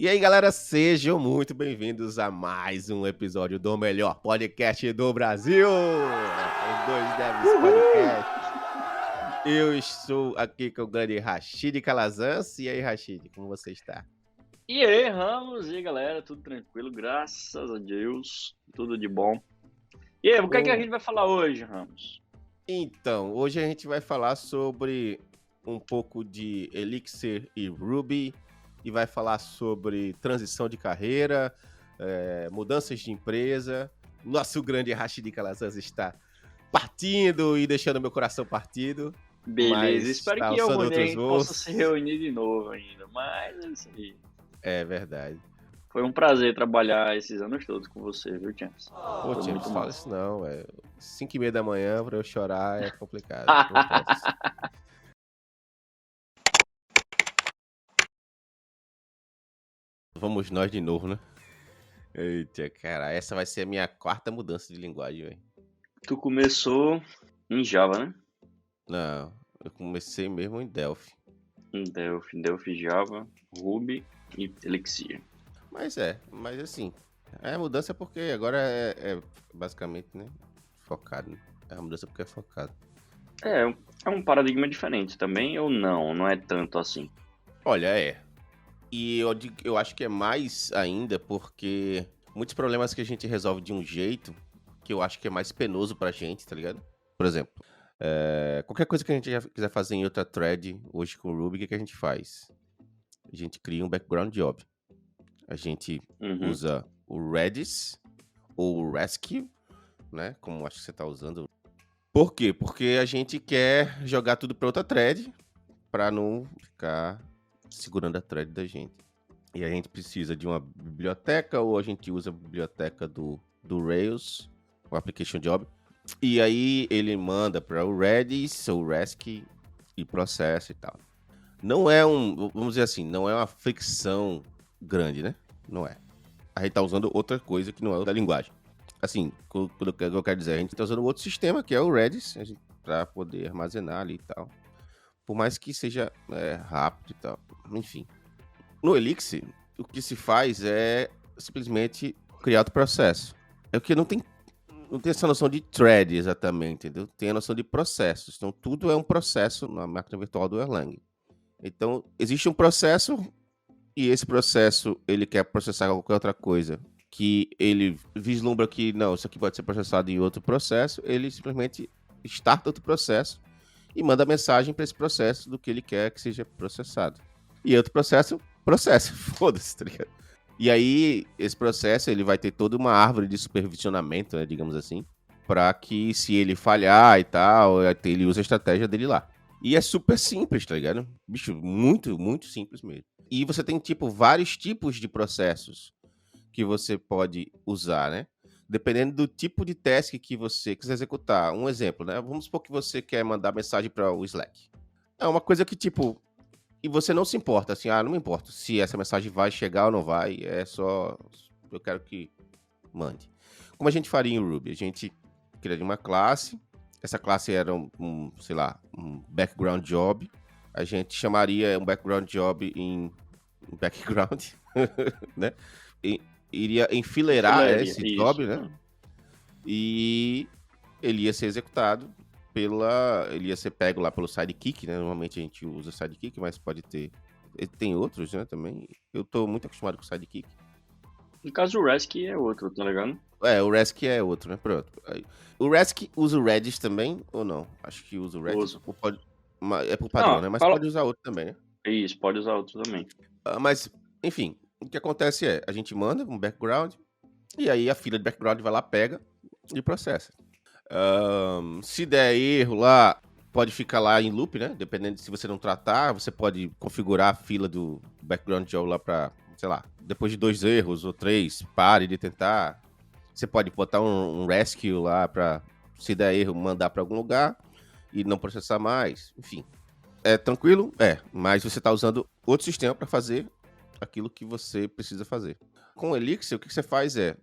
E aí, galera, sejam muito bem-vindos a mais um episódio do melhor podcast do Brasil, os Dois Devs Uhul! Podcast. Eu estou aqui com o grande Rashid Calazans. E aí, Rashid, como você está? E aí, Ramos, e aí, galera, tudo tranquilo? Graças a Deus, tudo de bom. E aí, o que é que a Bom, gente vai falar hoje, Ramos? então, hoje a gente vai falar sobre um pouco de Elixir e Ruby, e vai falar sobre transição de carreira, mudanças de empresa. Nosso grande Rashid Calazans está partindo e deixando meu coração partido, Beleza, mas espero está que alçando algum dia a outros gente possa se voos. reunir de novo ainda, mas é isso aí. É verdade. Foi um prazer trabalhar esses anos todos com você, viu, James? Pô, Foi James, muito fala massa. isso não. 5:30 da manhã pra eu chorar é complicado. Não posso. Vamos nós de novo, né? Eita, cara, essa vai ser a minha quarta mudança de linguagem, velho. Tu começou em Java, né? Não, eu comecei mesmo em Delphi. Em Delphi, Java, Ruby e Elixir. Mas assim, a mudança é porque agora é basicamente, né, focado, né? É a mudança porque é focado. É um paradigma diferente também, ou não? Não é tanto assim. Olha, E eu acho que é mais ainda porque muitos problemas que a gente resolve de um jeito que eu acho que é mais penoso pra gente, tá ligado? Por exemplo, qualquer coisa que a gente já quiser fazer em outra thread hoje com o Ruby, o que a gente faz? A gente cria um background job. A gente Uhum. usa o Redis ou o Rescue, né? Como acho que você tá usando. Por quê? Porque a gente quer jogar tudo pra outra thread pra não ficar segurando a thread da gente. E a gente precisa de uma biblioteca ou a gente usa a biblioteca do Rails, o Application Job. E aí ele manda para o Redis ou Rescue e processa e tal. Não é vamos dizer assim, não é uma fricção grande, né? Não é. A gente tá usando outra coisa que não é o da linguagem. Assim, o que eu quero dizer, a gente tá usando outro sistema, que é o Redis, para poder armazenar ali e tal. Por mais que seja rápido e tal. Enfim. No Elixir, o que se faz é simplesmente criar outro processo. É o que não tem essa noção de thread exatamente, entendeu? Tem a noção de processos. Então, tudo é um processo na máquina virtual do Erlang. Então, existe um processo e esse processo, ele quer processar qualquer outra coisa que ele vislumbra que, não, isso aqui pode ser processado em outro processo, ele simplesmente starta outro processo e manda mensagem para esse processo do que ele quer que seja processado. E outro processo, foda-se, tá ligado? E aí, esse processo, ele vai ter toda uma árvore de supervisionamento, né, digamos assim, para que se ele falhar e tal, ele usa a estratégia dele lá. E é super simples, tá ligado? Bicho, muito, muito simples mesmo. E você tem, tipo, vários tipos de processos que você pode usar, né? Dependendo do tipo de task que você quiser executar. Um exemplo, né? Vamos supor que você quer mandar mensagem para o Slack. É uma coisa que, tipo, e você não se importa, assim, não me importa se essa mensagem vai chegar ou não vai, é só, eu quero que mande. Como a gente faria em Ruby? A gente criaria uma classe, essa classe era sei lá, um background job, a gente chamaria um background job em background, né? E iria enfileirar Enfileiria, esse isso. job, né? E ele ia ser executado ele ia ser pego lá pelo sidekick, né? Normalmente a gente usa sidekick, mas pode ter. Tem outros, né? Também. Eu tô muito acostumado com sidekick. No caso, o Rescue é outro, tá ligado? O Rask é outro, né? Pronto. O Rask usa o Redis também, ou não? Acho que usa o Redis. Uso. Ou pode. É por padrão, Não, né? Mas fala. pode usar outro também, né? Isso, pode usar outro também. Mas, enfim, o que acontece é, a gente manda um background, e aí a fila de background vai lá, pega e processa. Se der erro lá, pode ficar lá em loop, né? Dependendo de se você não tratar, você pode configurar a fila do background job lá pra, sei lá, depois de 2 erros ou 3, pare de tentar. Você pode botar um rescue lá pra, se der erro, mandar pra algum lugar e não processar mais. Enfim, é tranquilo? Mas você tá usando outro sistema pra fazer aquilo que você precisa fazer. Com o Elixir, o que você faz é,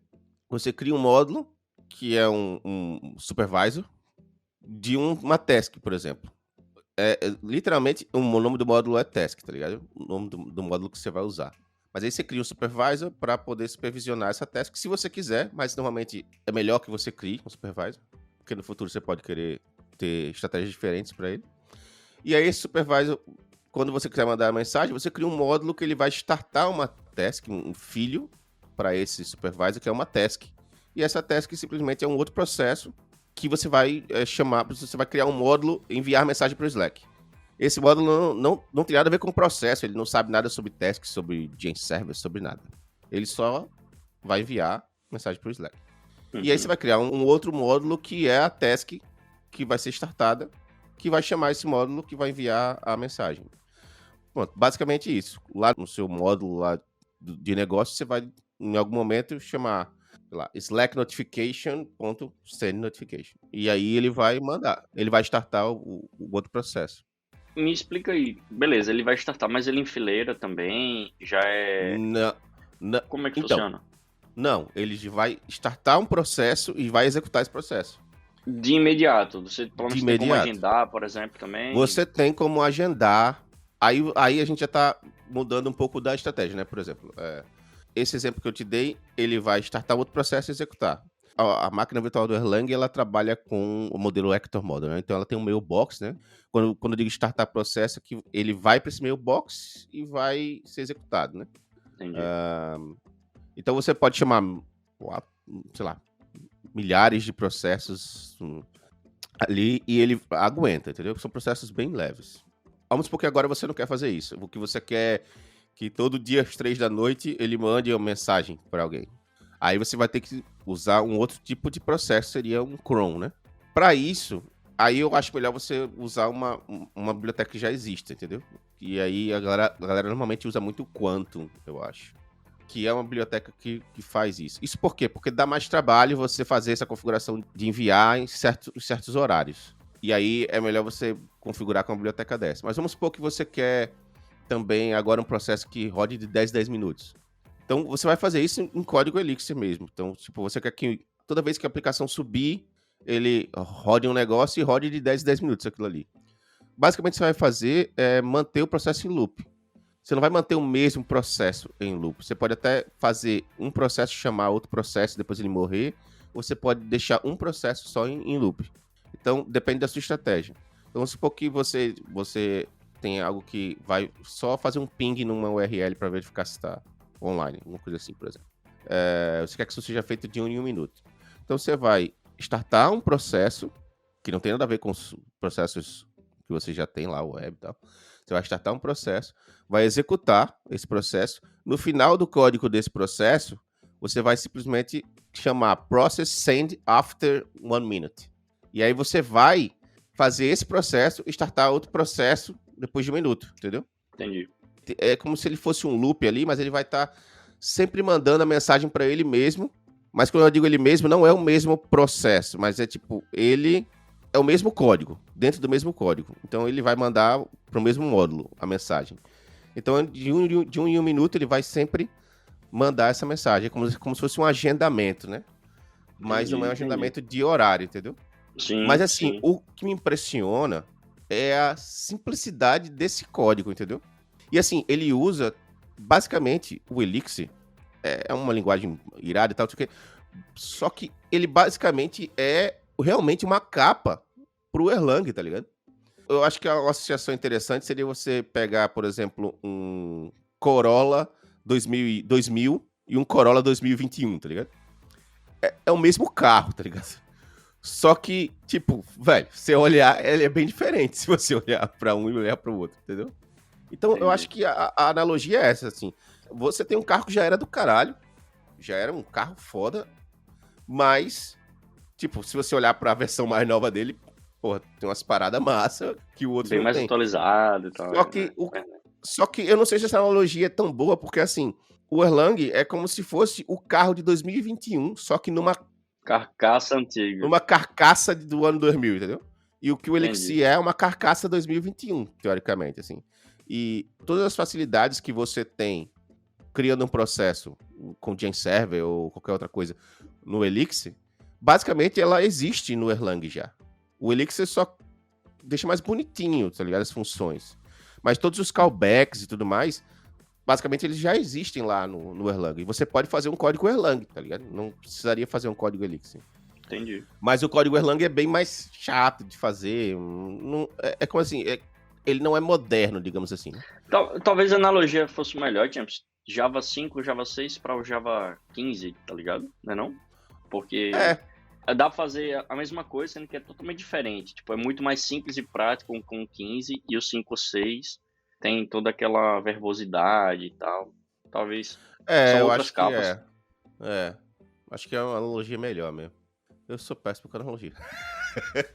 você cria um módulo que é um supervisor de uma task, por exemplo. Literalmente, o nome do módulo é task, tá ligado? O nome do módulo que você vai usar. Mas aí você cria um supervisor para poder supervisionar essa task, se você quiser, mas normalmente é melhor que você crie um supervisor, porque no futuro você pode querer ter estratégias diferentes para ele. E aí esse supervisor, quando você quiser mandar a mensagem, você cria um módulo que ele vai startar uma task, um filho para esse supervisor, que é uma task. E essa task simplesmente é um outro processo que você vai chamar, você vai criar um módulo e enviar mensagem para o Slack. Esse módulo não tem nada a ver com o processo, ele não sabe nada sobre task, sobre Gen-Server, sobre nada. Ele só vai enviar mensagem para o Slack. E aí você vai criar um outro módulo que é a task que vai ser startada, que vai chamar esse módulo que vai enviar a mensagem. Pronto, basicamente isso. Lá no seu módulo lá de negócio, você vai, em algum momento, chamar, sei lá, Slack notification.send notification. E aí ele vai mandar, ele vai startar o outro processo. Me explica aí. Beleza, ele vai startar, mas ele enfileira também? Já é... Como é que funciona? Não, ele vai startar um processo e vai executar esse processo. De imediato? Você pelo menos tem como agendar, por exemplo, também? Você tem como agendar. Aí a gente já tá mudando um pouco da estratégia, né? Por exemplo, esse exemplo que eu te dei, ele vai startar outro processo e executar. A máquina virtual do Erlang, ela trabalha com o modelo Actor Model, né? Então ela tem um mailbox, né? Quando eu digo startar processo, que ele vai para esse mailbox e vai ser executado, né? Entendi. Então você pode chamar, sei lá, milhares de processos ali e ele aguenta, entendeu? São processos bem leves. Vamos supor que agora você não quer fazer isso. O que você quer é que todo dia às 3 da noite ele mande uma mensagem para alguém. Aí você vai ter que usar um outro tipo de processo, seria um cron, né? Para isso, aí eu acho melhor você usar uma biblioteca que já existe, entendeu? E aí a galera normalmente usa muito o Quantum, eu acho. Que é uma biblioteca que faz isso. Isso por quê? Porque dá mais trabalho você fazer essa configuração de enviar em certos horários. E aí é melhor você configurar com uma biblioteca dessa. Mas vamos supor que você quer também agora um processo que rode de 10 minutos. Então você vai fazer isso em código Elixir mesmo. Então, tipo, você quer que toda vez que a aplicação subir, ele rode um negócio e rode de 10 minutos aquilo ali. Basicamente você vai fazer é manter o processo em loop. Você não vai manter o mesmo processo em loop. Você pode até fazer um processo chamar outro processo depois ele morrer, ou você pode deixar um processo só em loop. Então, depende da sua estratégia. Então, vamos supor que você tem algo que vai só fazer um ping numa URL para verificar se está online, uma coisa assim, por exemplo. Você quer que isso seja feito de 1 em 1 minuto. Então, você vai startar um processo, que não tem nada a ver com os processos que você já tem lá, o web e tal. Você vai startar um processo, vai executar esse processo. No final do código desse processo, você vai simplesmente chamar process send after 1 minute. E aí você vai fazer esse processo e startar outro processo depois de 1 minuto, entendeu? Entendi. É como se ele fosse um loop ali, mas ele vai estar sempre mandando a mensagem para ele mesmo. Mas quando eu digo ele mesmo, não é o mesmo processo, mas é tipo, ele é o mesmo código, dentro do mesmo código. Então ele vai mandar para o mesmo módulo a mensagem. Então de um em um minuto ele vai sempre mandar essa mensagem, como se fosse um agendamento, né? Mas não é um agendamento de horário, entendeu? Sim, mas assim, sim. O que me impressiona é a simplicidade desse código, entendeu? E assim, ele usa basicamente o Elixir, é uma linguagem irada e tal, só que ele basicamente é realmente uma capa pro Erlang, tá ligado? Eu acho que uma associação interessante seria você pegar, por exemplo, um Corolla 2000 e um Corolla 2021, tá ligado? É o mesmo carro, tá ligado? Só que, tipo, velho, você olhar, ele é bem diferente se você olhar pra um e olhar pro outro, entendeu? Então, eu acho que a analogia é essa, assim. Você tem um carro que já era do caralho, já era um carro foda, mas, tipo, se você olhar pra versão mais nova dele, porra, tem umas paradas massa que o outro bem não mais tem. Atualizado e tal. Só que eu não sei se essa analogia é tão boa, porque, assim, o Erlang é como se fosse o carro de 2021, só que numa carcaça antiga. Uma carcaça do ano 2000, entendeu? E o que o Elixir Entendi. é uma carcaça 2021, teoricamente, assim. E todas as facilidades que você tem criando um processo com Gen-Server ou qualquer outra coisa no Elixir, basicamente ela existe no Erlang já. O Elixir só deixa mais bonitinho, tá ligado? As funções. Mas todos os callbacks e tudo mais basicamente eles já existem lá no Erlang. E você pode fazer um código Erlang, tá ligado? Não precisaria fazer um código Elixir. Entendi. Mas o código Erlang é bem mais chato de fazer. É como assim, ele não é moderno, digamos assim. Né? Talvez a analogia fosse melhor, James. Java 5, Java 6 para o Java 15, tá ligado? Não é não? Porque dá pra fazer a mesma coisa, sendo que é totalmente diferente. Tipo, é muito mais simples e prático com o 15 e o 5 ou 6 tem toda aquela verbosidade e tal. Talvez são Eu outras acho que capas. Acho que é uma analogia melhor mesmo. Eu sou péssimo com analogia.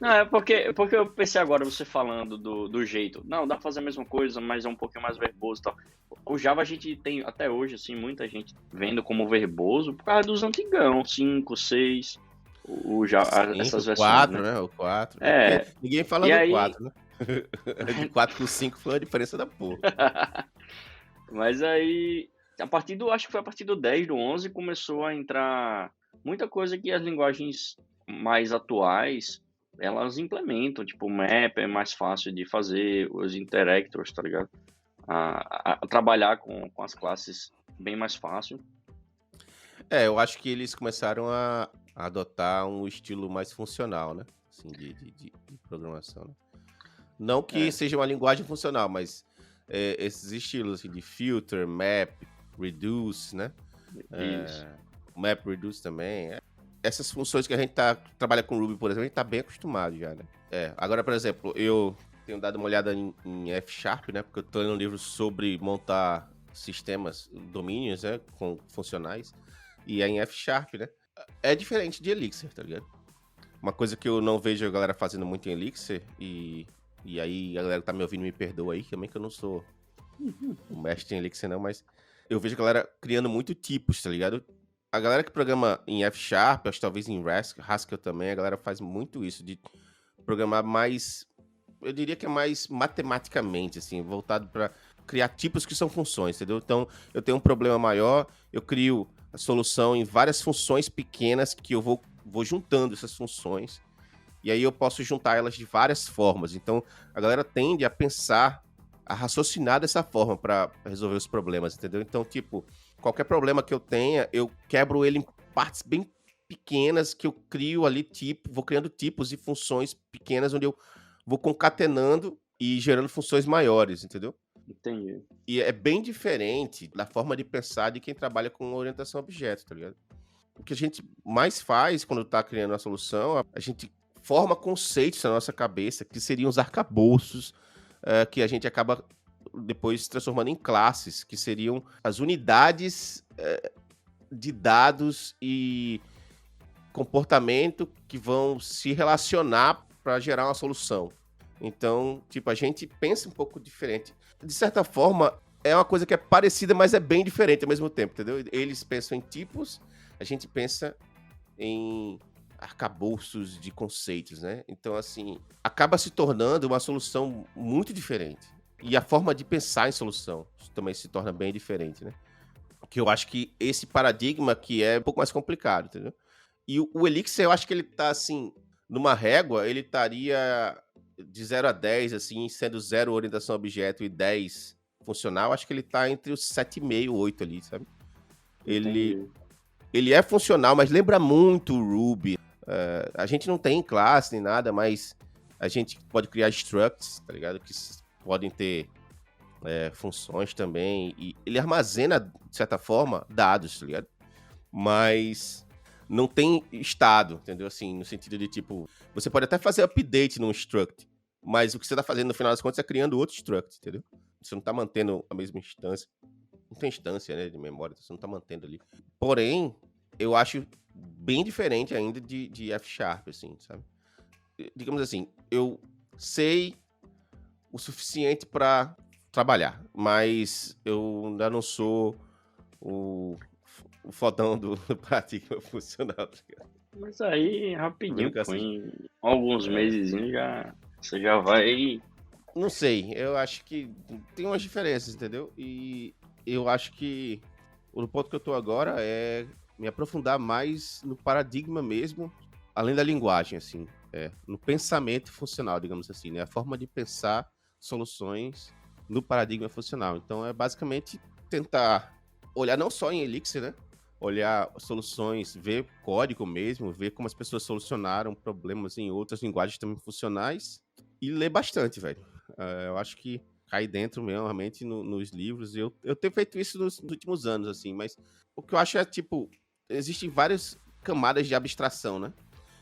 Não, é porque eu pensei agora, você falando do jeito. Não, dá pra fazer a mesma coisa, mas é um pouquinho mais verboso e tal. O Java a gente tem, até hoje, assim, muita gente vendo como verboso por causa dos antigão, 5, 6, essas 5, versões, 4, né? né? O 4. É porque É, ninguém fala e do aí... 4, né? De 4 pro 5 foi uma diferença da porra. Mas aí, acho que foi a partir do 10, do 11, começou a entrar muita coisa que as linguagens mais atuais, elas implementam, tipo, o map é mais fácil de fazer, os interactors, tá ligado? A trabalhar com as classes bem mais fácil. Eu acho que eles começaram a adotar um estilo mais funcional, né? Assim, de programação, né? Não que É, seja uma linguagem funcional, mas esses estilos assim, de filter, map, reduce, né? isso. Map reduce também. Essas funções que a gente trabalha com Ruby, por exemplo, a gente tá bem acostumado já, né? Agora, por exemplo, eu tenho dado uma olhada em F Sharp, né? Porque eu tô lendo um livro sobre montar sistemas, domínios, né? Funcionais. E é em F Sharp, né? É diferente de Elixir, tá ligado? Uma coisa que eu não vejo a galera fazendo muito em Elixir, e aí a galera que tá me ouvindo me perdoa aí, também que eu não sou o mestre em Elixir não, mas eu vejo a galera criando muito tipos, tá ligado? A galera que programa em F Sharp, acho que talvez em Haskell também, a galera faz muito isso, de programar mais, eu diria que é mais matematicamente, assim, voltado para criar tipos que são funções, entendeu? Então, eu tenho um problema maior, eu crio a solução em várias funções pequenas que eu vou juntando essas funções, e aí eu posso juntar elas de várias formas. Então, a galera tende a pensar, a raciocinar dessa forma para resolver os problemas, entendeu? Então, tipo, qualquer problema que eu tenha, eu quebro ele em partes bem pequenas que eu crio ali, vou criando tipos e funções pequenas onde eu vou concatenando e gerando funções maiores, entendeu? Entendi. E é bem diferente da forma de pensar de quem trabalha com orientação a objetos, tá ligado? O que a gente mais faz quando tá criando uma solução, a gente forma conceitos na nossa cabeça que seriam os arcabouços que a gente acaba depois transformando em classes, que seriam as unidades de dados e comportamento que vão se relacionar para gerar uma solução. Então, tipo, a gente pensa um pouco diferente. De certa forma, é uma coisa que é parecida, mas é bem diferente ao mesmo tempo, entendeu? Eles pensam em tipos, a gente pensa em arcabouços de conceitos, né? Então, assim, acaba se tornando uma solução muito diferente. E a forma de pensar em solução também se torna bem diferente, né? Que eu acho que esse paradigma que é um pouco mais complicado, entendeu? E o Elixir, eu acho que ele tá, assim, numa régua, ele estaria de 0 a 10, assim, sendo 0 orientação a objeto e 10 funcional, acho que ele tá entre os 7,5, 8 ali, sabe? Ele, Entendi. ele é funcional, mas lembra muito o Ruby. A gente não tem classe nem nada, mas a gente pode criar structs, tá ligado? Que podem ter funções também. E ele armazena, de certa forma, dados, tá ligado? Mas não tem estado, entendeu? Assim, no sentido de, tipo, você pode até fazer update num struct, mas o que você tá fazendo, no final das contas, é criando outro struct, entendeu? Você não tá mantendo a mesma instância. Não tem instância, né, de memória, você não tá mantendo ali. Porém, eu acho bem diferente ainda de F Sharp, assim, sabe? Digamos assim, eu sei o suficiente para trabalhar, mas eu ainda não sou o fodão do paradigma funcional, tá ligado? Mas aí, Tô vendo rapidinho, que pô, assim, em alguns meses você já vai. não sei, eu acho que tem umas diferenças, entendeu? E eu acho que o ponto que eu tô agora é me aprofundar mais no paradigma mesmo, além da linguagem, assim, no pensamento funcional, digamos assim, né? A forma de pensar soluções no paradigma funcional. Então é basicamente tentar olhar não só em Elixir, né? Olhar soluções, ver código mesmo, ver como as pessoas solucionaram problemas em outras linguagens também funcionais e ler bastante, velho. Eu acho que cair dentro mesmo, realmente, nos livros. Eu tenho feito isso nos últimos anos, assim, mas o que eu acho é, tipo, existem várias camadas de abstração, né?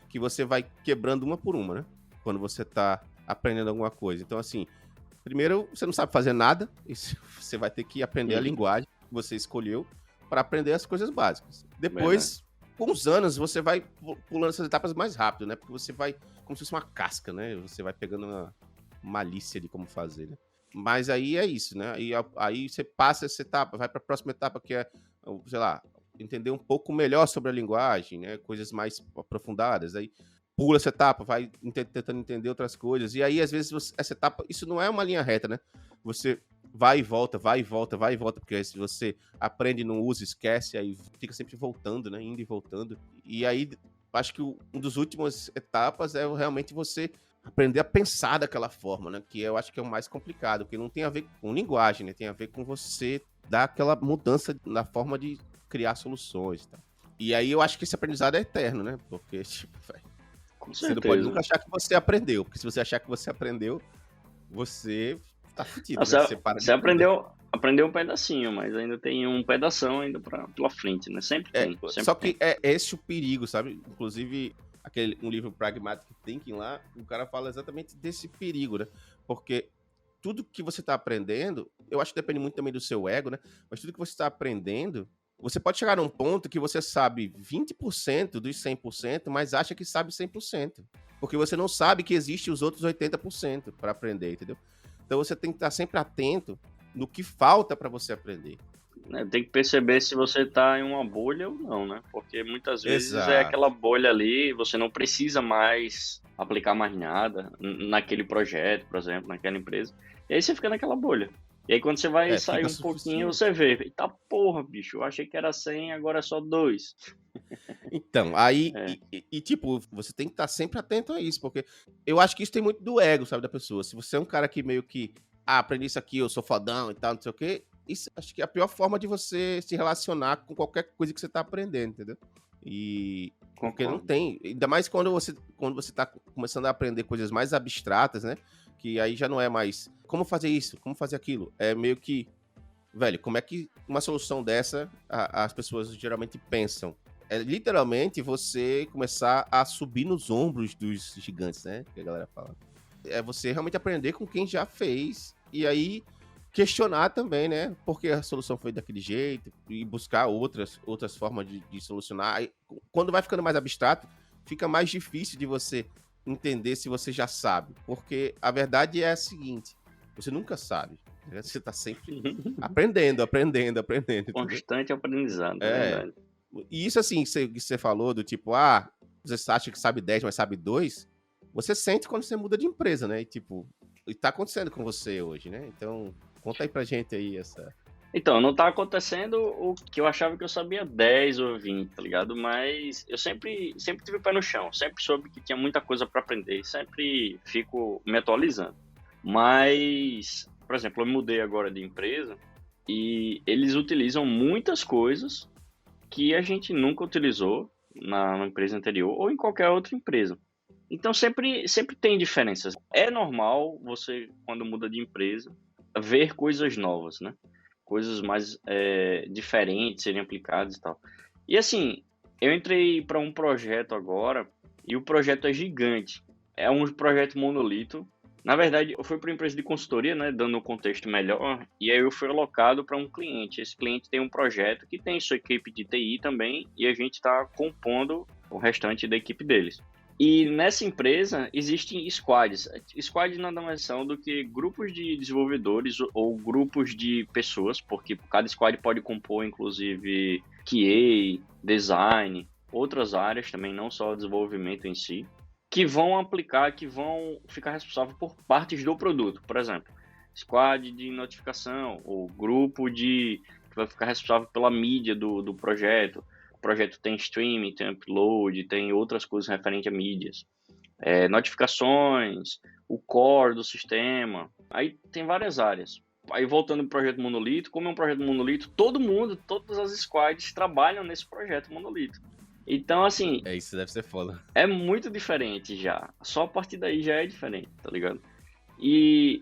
Que você vai quebrando uma por uma, né? Quando você tá aprendendo alguma coisa. Então, assim, primeiro, você não sabe fazer nada, e você vai ter que aprender a Uhum, linguagem que você escolheu para aprender as coisas básicas. verdade. Depois, com os anos, você vai pulando essas etapas mais rápido, né? Porque você vai, como se fosse uma casca, né? Você vai pegando uma malícia de como fazer, né? Mas aí é isso, né? Aí você passa essa etapa, vai para a próxima etapa, que é, sei lá, entender um pouco melhor sobre a linguagem, né? Coisas mais aprofundadas. Aí pula essa etapa, vai tentando entender outras coisas. E aí, às vezes, essa etapa, isso não é uma linha reta, né? Você vai e volta, vai e volta, vai e volta, porque se você aprende, não usa, esquece, aí fica sempre voltando, né? Indo e voltando. E aí, acho que um dos últimos etapas é realmente você aprender a pensar daquela forma, né? Que eu acho que é o mais complicado, porque não tem a ver com linguagem, né? Tem a ver com você dar aquela mudança na forma de criar soluções e tal. E aí eu acho que esse aprendizado é eterno, né? Porque, tipo, Com você não pode certeza. nunca achar que você aprendeu, porque se você achar que você aprendeu, você tá Ah, fudido, né? Você para de você aprender. aprendeu um pedacinho, mas ainda tem um pedação ainda pela frente, né? Sempre É, tem, sempre só tem. que é esse o perigo, sabe? Inclusive, um livro Pragmatic Thinking lá, o cara fala exatamente desse perigo, né? Porque tudo que você tá aprendendo, eu acho que depende muito também do seu ego, né? Mas tudo que você tá aprendendo, você pode chegar num ponto que você sabe 20% dos 100%, mas acha que sabe 100%. Porque você não sabe que existem os outros 80% para aprender, entendeu? Então você tem que estar sempre atento no que falta para você aprender. Né? Tem que perceber se você tá em uma bolha ou não, né? Porque muitas vezes é Exato. aquela bolha ali, você não precisa mais aplicar mais nada naquele projeto, por exemplo, naquela empresa. E aí você fica naquela bolha. E aí quando você vai sair Fica um pouquinho, você suficiente. vê, eita porra, bicho, eu achei que era 100, agora é só 2. Então, aí, É, tipo, você tem que estar sempre atento a isso, porque eu acho que isso tem muito do ego, sabe, da pessoa. Se você é um cara que meio que, aprendi isso aqui, eu sou fodão e tal, não sei o quê, isso acho que é a pior forma de você se relacionar com qualquer coisa que você tá aprendendo, entendeu? E porque não concordo. tem, ainda mais quando você tá começando a aprender coisas mais abstratas, né? Que aí já não é mais como fazer isso, como fazer aquilo. É meio que, velho, como é que uma solução dessa as pessoas geralmente pensam? É literalmente você começar a subir nos ombros dos gigantes, né? Que a galera fala. É você realmente aprender com quem já fez e aí questionar também, né? Por que a solução foi daquele jeito e buscar outras formas de solucionar. Aí, quando vai ficando mais abstrato, fica mais difícil de você entender se você já sabe. Porque a verdade é a seguinte: você nunca sabe, né? Você tá sempre aprendendo, aprendendo, aprendendo, entendeu? Constante aprendizado, é É. verdade. E isso assim, que você falou do tipo, você acha que sabe 10, mas sabe 2, você sente quando você muda de empresa, né? E tipo, e tá acontecendo com você hoje, né? Então, conta aí pra gente aí essa. Então, não tá acontecendo o que eu achava que eu sabia 10 ou 20, tá ligado? Mas eu sempre tive o pé no chão, sempre soube que tinha muita coisa para aprender, sempre fico me atualizando. Mas, por exemplo, eu mudei agora de empresa e eles utilizam muitas coisas que a gente nunca utilizou na empresa anterior ou em qualquer outra empresa. Então sempre tem diferenças. É normal você, quando muda de empresa, ver coisas novas, né? Coisas mais diferentes serem aplicadas e tal. E assim, eu entrei para um projeto agora e o projeto é gigante. É um projeto monolito. Na verdade, eu fui para uma empresa de consultoria, né, dando um contexto melhor, e aí eu fui alocado para um cliente. Esse cliente tem um projeto que tem sua equipe de TI também, e a gente está compondo o restante da equipe deles. E nessa empresa existem squads. Squads nada mais são do que grupos de desenvolvedores ou grupos de pessoas, porque cada squad pode compor, inclusive, QA, design, outras áreas também, não só o desenvolvimento em si, que vão aplicar, que vão ficar responsáveis por partes do produto. Por exemplo, squad de notificação, ou grupo que vai ficar responsável pela mídia do projeto. O projeto tem streaming, tem upload, tem outras coisas referentes a mídias. Notificações, o core do sistema. Aí tem várias áreas. Aí voltando pro projeto Monolito, como é um projeto Monolito, todas as squads trabalham nesse projeto Monolito. Então, assim, Isso deve ser foda. é muito diferente já. Só a partir daí já é diferente, tá ligado? E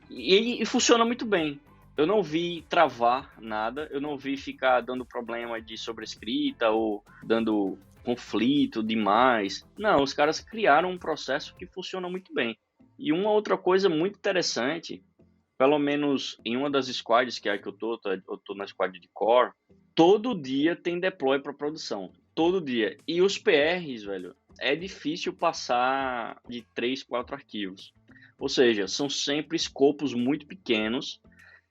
funciona muito bem. Eu não vi travar nada, eu não vi ficar dando problema de sobrescrita ou dando conflito demais. Não, os caras criaram um processo que funciona muito bem. E uma outra coisa muito interessante, pelo menos em uma das squads que é a que eu tô na squad de core, todo dia tem deploy para produção. Todo dia. E os PRs, velho, é difícil passar de 3, 4 arquivos. Ou seja, são sempre escopos muito pequenos,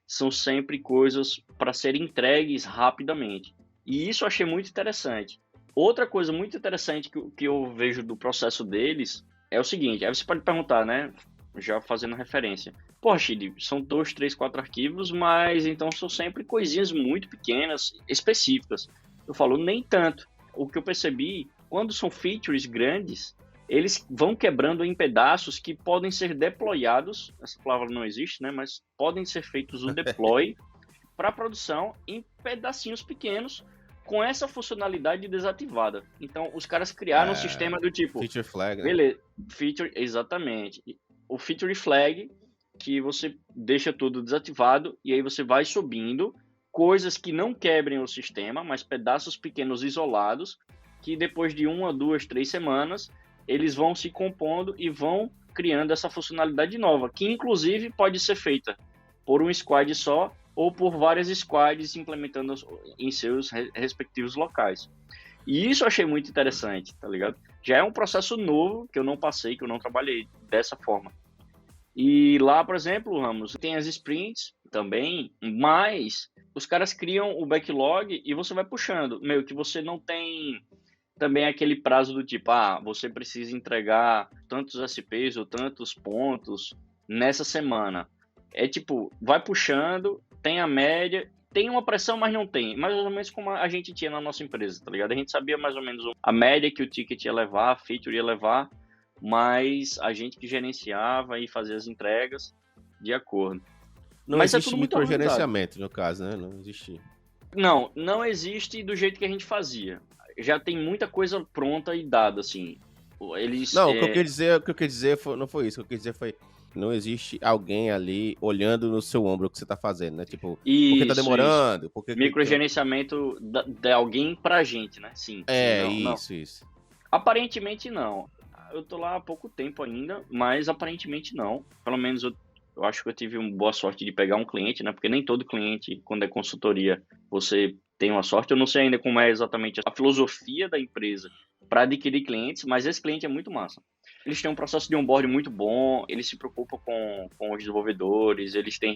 são sempre coisas para serem entregues rapidamente. E isso eu achei muito interessante. Outra coisa muito interessante que eu vejo do processo deles é o seguinte, aí você pode perguntar, né, já fazendo referência, pô, Chidi, são 2, 3, 4 arquivos, mas então são sempre coisinhas muito pequenas, específicas. Eu falo, nem tanto. O que eu percebi, quando são features grandes, eles vão quebrando em pedaços que podem ser deployados, essa palavra não existe, né? Mas podem ser feitos o deploy para produção em pedacinhos pequenos com essa funcionalidade desativada. Então, os caras criaram um sistema do tipo... Feature flag, né? Beleza, feature, exatamente. O feature flag, que você deixa tudo desativado e aí você vai subindo coisas que não quebrem o sistema, mas pedaços pequenos isolados, que depois de 1, 2, 3 semanas eles vão se compondo e vão criando essa funcionalidade nova, que inclusive pode ser feita por um squad só ou por várias squads implementando em seus respectivos locais. E isso eu achei muito interessante, tá ligado? Já é um processo novo que eu não passei, que eu não trabalhei dessa forma. E lá, por exemplo, Ramos, tem as sprints também, mas os caras criam o backlog e você vai puxando. Meio que você não tem também aquele prazo do tipo, você precisa entregar tantos SPs ou tantos pontos nessa semana. É tipo, vai puxando, tem a média, tem uma pressão, mas não tem. Mais ou menos como a gente tinha na nossa empresa, tá ligado? A gente sabia mais ou menos a média que o ticket ia levar, a feature ia levar, mas a gente que gerenciava e fazia as entregas de acordo. Não mas existe é tudo muito microgerenciamento, no caso, né? Não existe. Não existe do jeito que a gente fazia. Já tem muita coisa pronta e dada, assim. Eles, Não, o que eu queria dizer não foi isso. O que eu quis dizer foi não existe alguém ali olhando no seu ombro o que você tá fazendo, né? Tipo, por que tá demorando? Isso. Microgerenciamento de alguém pra gente, né? Sim. Isso. Aparentemente não. Eu tô lá há pouco tempo ainda, mas aparentemente não. Pelo menos eu acho que eu tive uma boa sorte de pegar um cliente, né? Porque nem todo cliente, quando é consultoria, você tem uma sorte. Eu não sei ainda como é exatamente a filosofia da empresa para adquirir clientes, mas esse cliente é muito massa. Eles têm um processo de onboard muito bom, eles se preocupam com os desenvolvedores, eles têm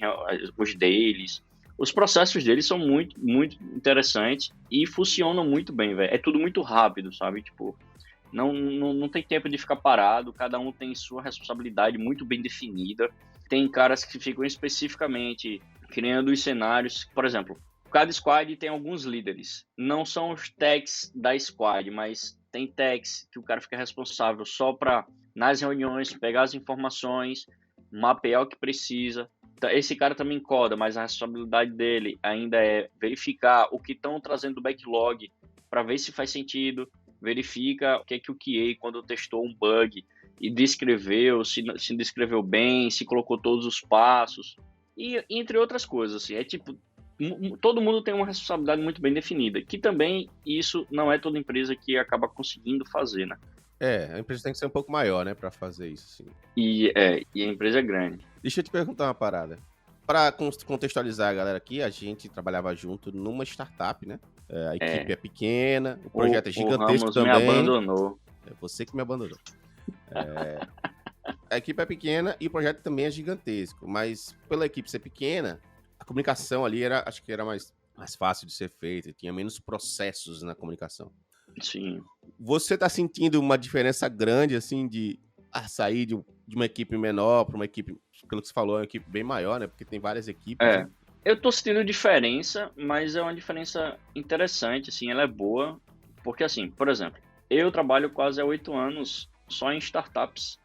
os deles. Os processos deles são muito, muito interessantes e funcionam muito bem, velho. É tudo muito rápido, sabe? Tipo, não tem tempo de ficar parado, cada um tem sua responsabilidade muito bem definida. Tem caras que ficam especificamente criando os cenários. Por exemplo, cada squad tem alguns líderes. Não são os techs da squad, mas tem techs que o cara fica responsável só para, nas reuniões, pegar as informações, mapear o que precisa. Esse cara também coda, mas a responsabilidade dele ainda é verificar o que estão trazendo do backlog para ver se faz sentido, verifica o que o QA, quando testou um bug, e descreveu, se descreveu bem, se colocou todos os passos, e entre outras coisas, assim, é tipo, todo mundo tem uma responsabilidade muito bem definida, que também isso não é toda empresa que acaba conseguindo fazer, né? A empresa tem que ser um pouco maior, né, pra fazer isso, sim. E a empresa é grande. Deixa eu te perguntar uma parada. Pra contextualizar a galera aqui, a gente trabalhava junto numa startup, né? A equipe é pequena, o projeto é gigantesco também. Me abandonou. É você que me abandonou. A equipe é pequena e o projeto também é gigantesco, mas pela equipe ser pequena, a comunicação ali acho que era mais fácil de ser feita, tinha menos processos na comunicação. Sim. Você tá sentindo uma diferença grande, assim, de sair de uma equipe menor para uma equipe, pelo que você falou, é uma equipe bem maior, né? Porque tem várias equipes. Né? Eu tô sentindo diferença, mas é uma diferença interessante, assim, ela é boa, porque assim, por exemplo, eu trabalho quase há 8 anos só em startups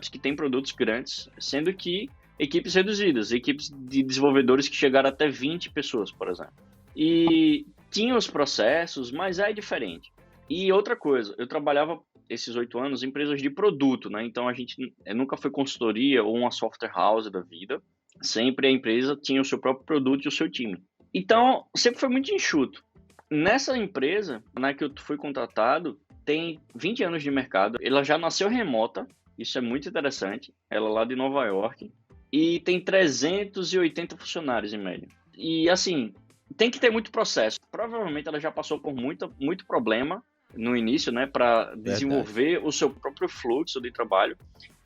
que têm produtos grandes, sendo que equipes reduzidas, equipes de desenvolvedores que chegaram até 20 pessoas, por exemplo. E tinha os processos, mas é diferente. E outra coisa, eu trabalhava esses 8 anos em empresas de produto, né? Então a gente nunca foi consultoria ou uma software house da vida. Sempre a empresa tinha o seu próprio produto e o seu time. Então, sempre foi muito enxuto. Nessa empresa, na que eu fui contratado, tem 20 anos de mercado. Ela já nasceu remota, isso é muito interessante. Ela é lá de Nova York. E tem 380 funcionários em média. E assim, tem que ter muito processo. Provavelmente ela já passou por muito problema no início, né, para desenvolver o seu próprio fluxo de trabalho,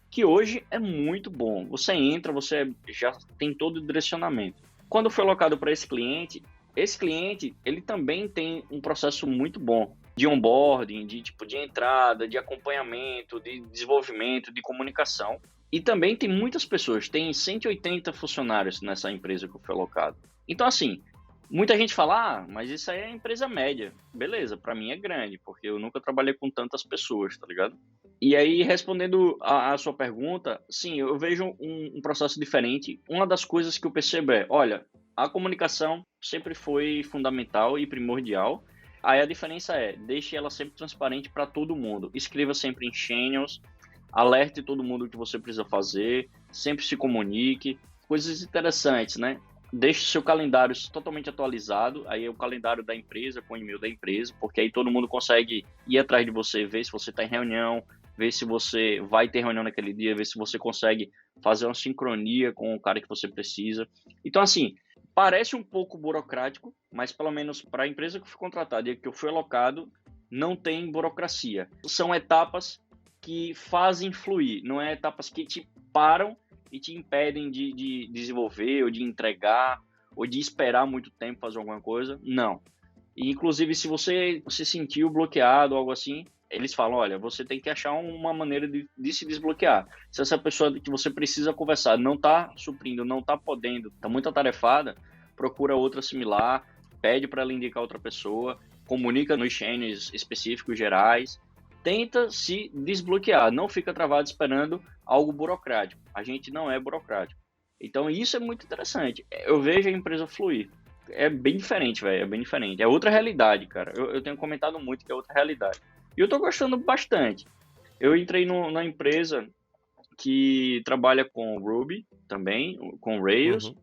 que hoje é muito bom. Você entra, você já tem todo o direcionamento. Quando foi alocado para esse cliente, ele também tem um processo muito bom de onboarding, de entrada, de acompanhamento, de desenvolvimento, de comunicação. E também tem muitas pessoas, tem 180 funcionários nessa empresa que eu fui alocado. Então, assim, muita gente fala, mas isso aí é empresa média. Beleza, para mim é grande, porque eu nunca trabalhei com tantas pessoas, tá ligado? E aí, respondendo a sua pergunta, sim, eu vejo um processo diferente. Uma das coisas que eu percebo é, olha, a comunicação sempre foi fundamental e primordial. Aí a diferença é, deixe ela sempre transparente para todo mundo. Escreva sempre em channels, alerte todo mundo o que você precisa fazer, sempre se comunique. Coisas interessantes, né? Deixe seu calendário totalmente atualizado, aí é o calendário da empresa, com o e-mail da empresa, porque aí todo mundo consegue ir atrás de você, ver se você está em reunião, ver se você vai ter reunião naquele dia, ver se você consegue fazer uma sincronia com o cara que você precisa. Então, assim, parece um pouco burocrático, mas pelo menos para a empresa que eu fui contratado e que eu fui alocado, não tem burocracia. São etapas que fazem fluir, não é etapas que te param e te impedem de desenvolver ou de entregar ou de esperar muito tempo fazer alguma coisa. Não. E, inclusive, se você se sentiu bloqueado ou algo assim, eles falam, olha, você tem que achar uma maneira de se desbloquear. Se essa pessoa que você precisa conversar não está suprindo, não está podendo, está muito atarefada, procura outra similar, pede para ela indicar outra pessoa, comunica nos channels específicos gerais, tenta se desbloquear, não fica travado esperando algo burocrático. A gente não é burocrático. Então isso é muito interessante. Eu vejo a empresa fluir. É bem diferente, velho. É bem diferente. É outra realidade, cara. Eu tenho comentado muito que é outra realidade. E eu tô gostando bastante. Eu entrei na empresa que trabalha com Ruby também, com Rails.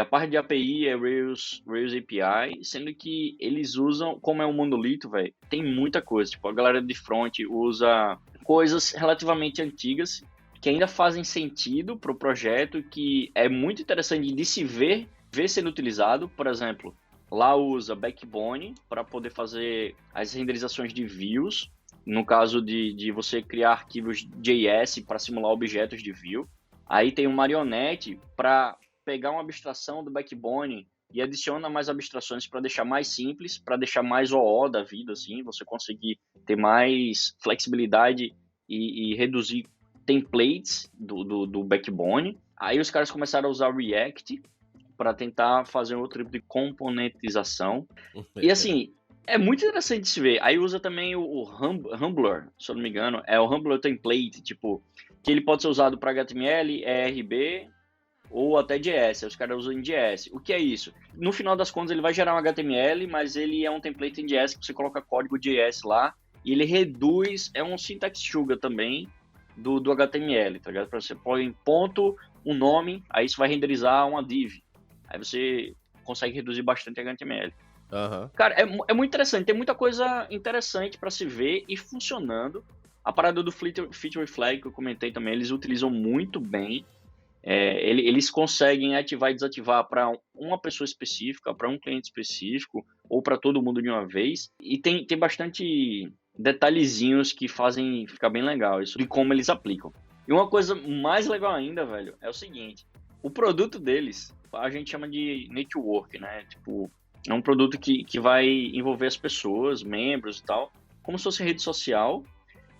A parte de API é Rails API, sendo que eles usam, como é um monolito, velho, tem muita coisa. Tipo, a galera de front usa coisas relativamente antigas que ainda fazem sentido para o projeto, que é muito interessante de se ver sendo utilizado. Por exemplo, lá usa Backbone para poder fazer as renderizações de views, no caso de você criar arquivos JS para simular objetos de view. Aí tem o Marionette para pegar uma abstração do Backbone e adiciona mais abstrações para deixar mais simples, para deixar mais OO da vida, assim, você conseguir ter mais flexibilidade e reduzir templates do Backbone. Aí os caras começaram a usar React para tentar fazer outro tipo de componentização. E assim, é muito interessante de se ver. Aí usa também o Humbler, se eu não me engano, é o Humbler Template, tipo, que ele pode ser usado para HTML, ERB ou até JS. Os caras usam em JS. O que é isso? No final das contas, ele vai gerar um HTML, mas ele é um template em JS que você coloca código JS lá e ele reduz, é um syntax sugar também do HTML, tá ligado? Você põe ponto, um nome, aí isso vai renderizar uma div. Aí você consegue reduzir bastante HTML. Cara, é muito interessante, tem muita coisa interessante para se ver e funcionando. A parada do Feature Flag que eu comentei também, eles utilizam muito bem. Eles conseguem ativar e desativar para uma pessoa específica, para um cliente específico, ou para todo mundo de uma vez. E tem bastante detalhezinhos que fazem ficar bem legal isso, de como eles aplicam. E uma coisa mais legal ainda, velho, é o seguinte: o produto deles, a gente chama de network, né? Tipo, é um produto que vai envolver as pessoas, membros e tal, como se fosse rede social.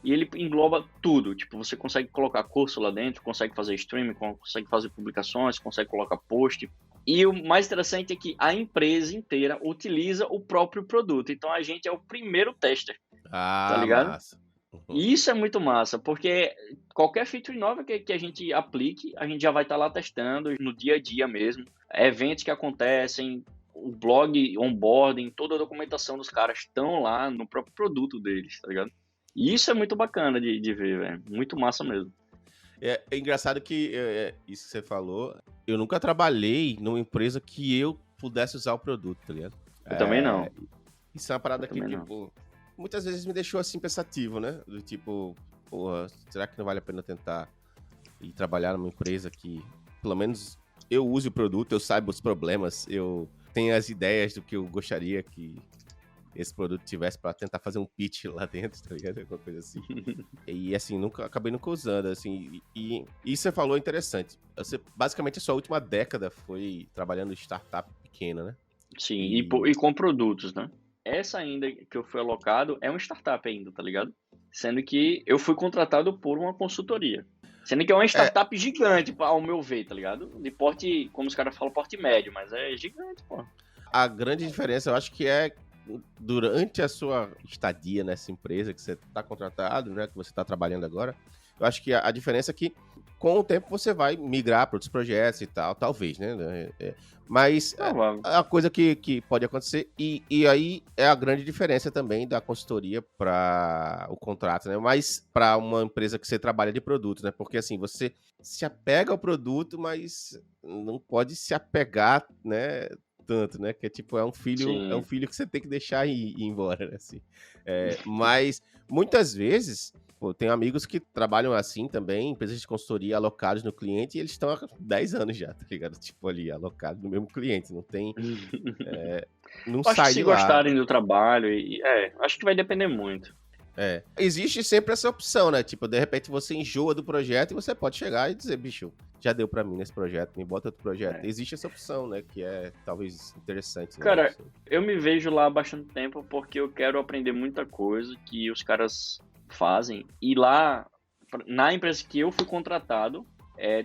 E ele engloba tudo, tipo, você consegue colocar curso lá dentro, consegue fazer streaming, consegue fazer publicações, consegue colocar post. E o mais interessante é que a empresa inteira utiliza o próprio produto. Então a gente é o primeiro tester, tá ligado? Massa. Uhum. E isso é muito massa, porque qualquer feature nova que a gente aplique, a gente já vai estar lá testando no dia a dia mesmo. Eventos que acontecem, o blog, onboarding, toda a documentação dos caras estão lá no próprio produto deles, tá ligado? E isso é muito bacana de ver, velho. Muito massa mesmo. É engraçado que isso que você falou, eu nunca trabalhei numa empresa que eu pudesse usar o produto, tá ligado? Eu também É, não. isso é uma Eu parada que, também não. tipo, muitas vezes me deixou assim pensativo, né? Do tipo, porra, será que não vale a pena tentar ir trabalhar numa empresa que, pelo menos, eu use o produto, eu saiba os problemas, eu tenho as ideias do que eu gostaria que esse produto tivesse pra tentar fazer um pitch lá dentro, tá ligado? Alguma coisa assim. E assim, acabei nunca usando, assim, e isso você falou interessante. Você, basicamente, a sua última década foi trabalhando em startup pequena, né? Sim, E e com produtos, né? Essa ainda que eu fui alocado é uma startup ainda, tá ligado? Sendo que eu fui contratado por uma consultoria. Sendo que é uma é, startup gigante, ao meu ver, tá ligado? De porte, como os caras falam, porte médio, mas é gigante, pô. a grande diferença, eu acho que é durante a sua estadia nessa empresa que você está contratado, né, que você está trabalhando agora, eu acho que a diferença é que com o tempo você vai migrar para outros projetos e tal, talvez, né? Mas Provável. é uma coisa que pode acontecer e aí é a grande diferença também da consultoria para o contrato, né? Mas para uma empresa que você trabalha de produto, né? Porque assim, você se apega ao produto, mas não pode se apegar, né? Tanto, né? Que é tipo, é um Sim. filho que você tem que deixar ir embora, né? Assim. Mas muitas vezes, pô, tenho amigos que trabalham assim também, empresas de consultoria alocados no cliente, e eles estão há 10 anos já, tá ligado? Tipo, ali, alocados no mesmo cliente, não tem, não Acho que sai se de lá. gostarem do trabalho, acho que vai depender muito. Existe sempre essa opção, né? Tipo, de repente você enjoa do projeto e você pode chegar e dizer, bicho, já deu pra mim nesse projeto, me bota outro projeto. É. Existe essa opção, né? Que é talvez interessante, né? Cara, Assim. eu me vejo lá há bastante tempo porque eu quero aprender muita coisa que os caras fazem. E lá, na empresa que eu fui contratado,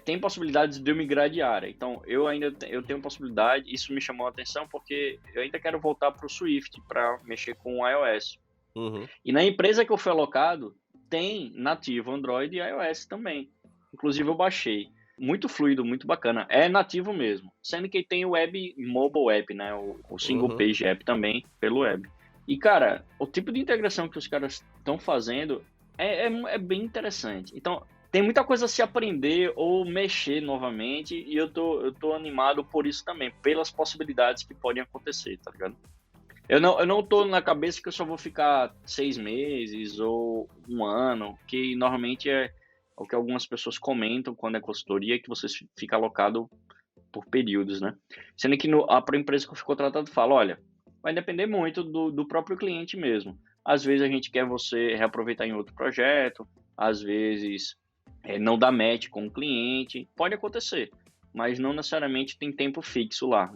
tem possibilidades de eu migrar de área. Então, eu tenho possibilidade, isso me chamou a atenção porque eu ainda quero voltar para o Swift para mexer com o iOS. Uhum, E na empresa que eu fui alocado, tem nativo Android e iOS também. Inclusive eu baixei. Muito fluido, muito bacana. É nativo mesmo. Sendo que tem o web, mobile app, né? O single uhum. page app também, pelo web. E, cara, o tipo de integração que os caras estão fazendo é bem interessante. Então, tem muita coisa a se aprender ou mexer novamente. E eu tô animado por isso também, pelas possibilidades que podem acontecer, tá ligado? Eu não tô na cabeça que eu só vou ficar 6 meses ou um ano, que normalmente é o que algumas pessoas comentam quando é consultoria, que você fica alocado por períodos, né? Sendo que a própria empresa que eu fico contratado fala, olha, vai depender muito do próprio cliente mesmo. Às vezes a gente quer você reaproveitar em outro projeto, às vezes não dá match com o cliente, pode acontecer, mas não necessariamente tem tempo fixo lá.